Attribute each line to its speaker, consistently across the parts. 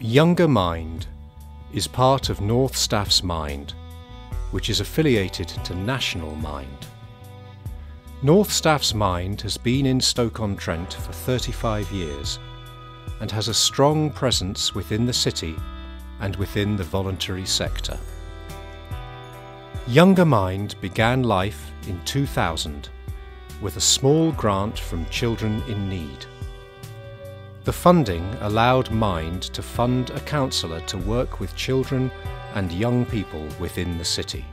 Speaker 1: Younger Mind is part of North Staff's Mind, which is affiliated to National Mind. North Staff's Mind has been in Stoke-on-Trent for 35 years and has a strong presence within the city and within the voluntary sector. Younger Mind began life in 2000 with a small grant from Children in Need. The funding allowed Mind to fund a counsellor to work with children and young people within the city.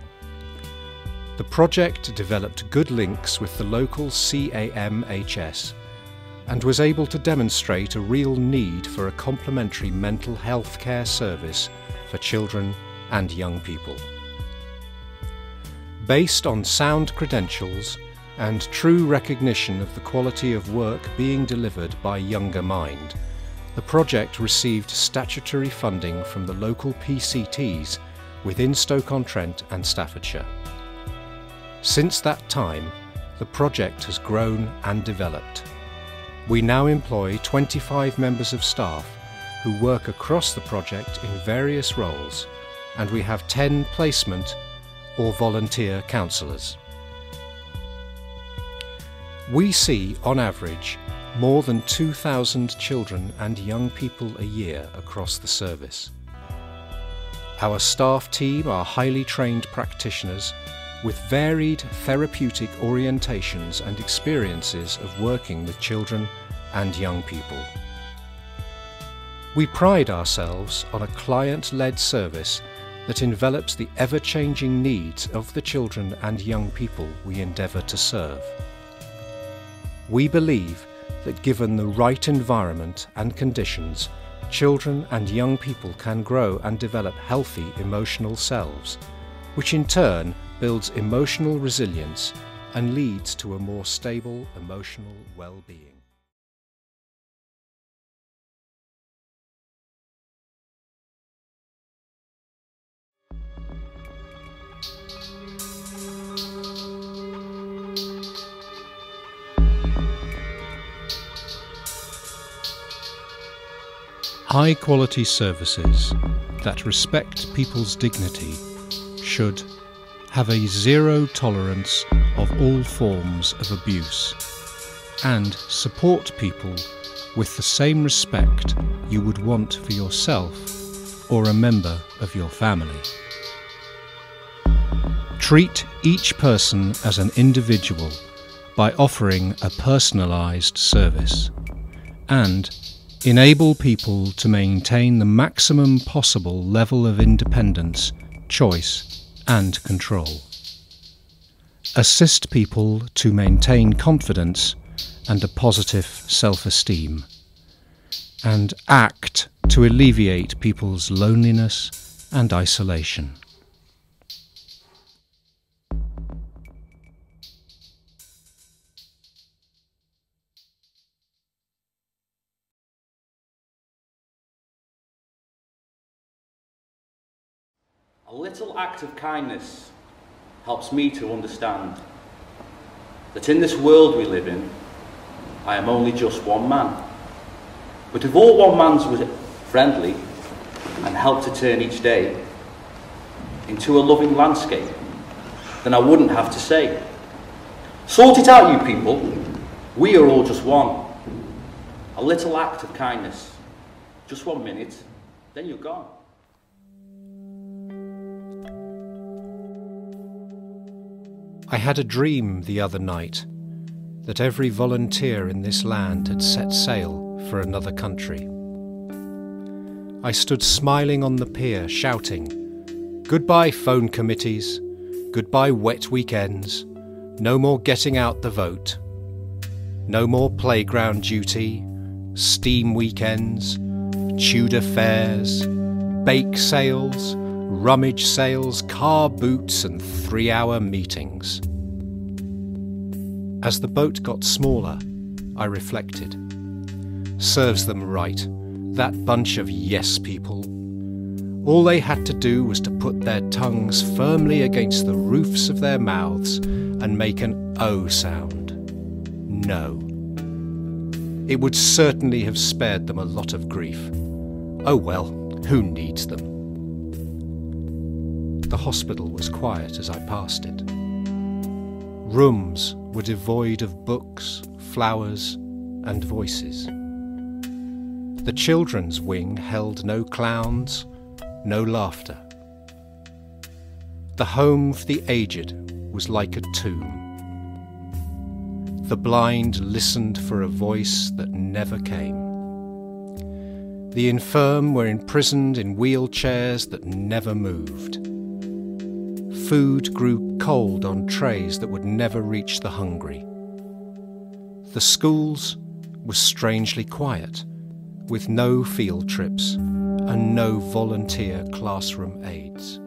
Speaker 1: The project developed good links with the local CAMHS and was able to demonstrate a real need for a complementary mental health care service for children and young people. Based on sound credentials and true recognition of the quality of work being delivered by Younger Mind, the project received statutory funding from the local PCTs within Stoke-on-Trent and Staffordshire. Since that time, the project has grown and developed. We now employ 25 members of staff who work across the project in various roles, and we have 10 placement or volunteer counsellors. We see, on average, more than 2,000 children and young people a year across the service. Our staff team are highly trained practitioners with varied therapeutic orientations and experiences of working with children and young people. We pride ourselves on a client-led service that envelops the ever-changing needs of the children and young people we endeavour to serve. We believe that given the right environment and conditions, children and young people can grow and develop healthy emotional selves, which in turn builds emotional resilience and leads to a more stable emotional well-being. High-quality services that respect people's dignity should have a zero tolerance of all forms of abuse and support people with the same respect you would want for yourself or a member of your family. Treat each person as an individual by offering a personalised service and enable people to maintain the maximum possible level of independence, choice and control. Assist people to maintain confidence and a positive self-esteem, and act to alleviate people's loneliness and isolation.
Speaker 2: A little act of kindness helps me to understand that in this world we live in, I am only just one man. But if all one mans were friendly and helped to turn each day into a loving landscape, then I wouldn't have to say, sort it out, you people, we are all just one. A little act of kindness, just 1 minute, then you're gone.
Speaker 1: I had a dream the other night that every volunteer in this land had set sail for another country. I stood smiling on the pier shouting, "Goodbye phone committees, goodbye wet weekends, no more getting out the vote, no more playground duty, steam weekends, Tudor fairs, bake sales, rummage sales, car boots and 3-hour meetings." As the boat got smaller, I reflected. Serves them right, that bunch of yes people. All they had to do was to put their tongues firmly against the roofs of their mouths and make an O sound. No. It would certainly have spared them a lot of grief. Oh well, who needs them? The hospital was quiet as I passed it. Rooms were devoid of books, flowers, and voices. The children's wing held no clowns, no laughter. The home for the aged was like a tomb. The blind listened for a voice that never came. The infirm were imprisoned in wheelchairs that never moved. Food grew cold on trays that would never reach the hungry. The schools were strangely quiet, with no field trips and no volunteer classroom aides.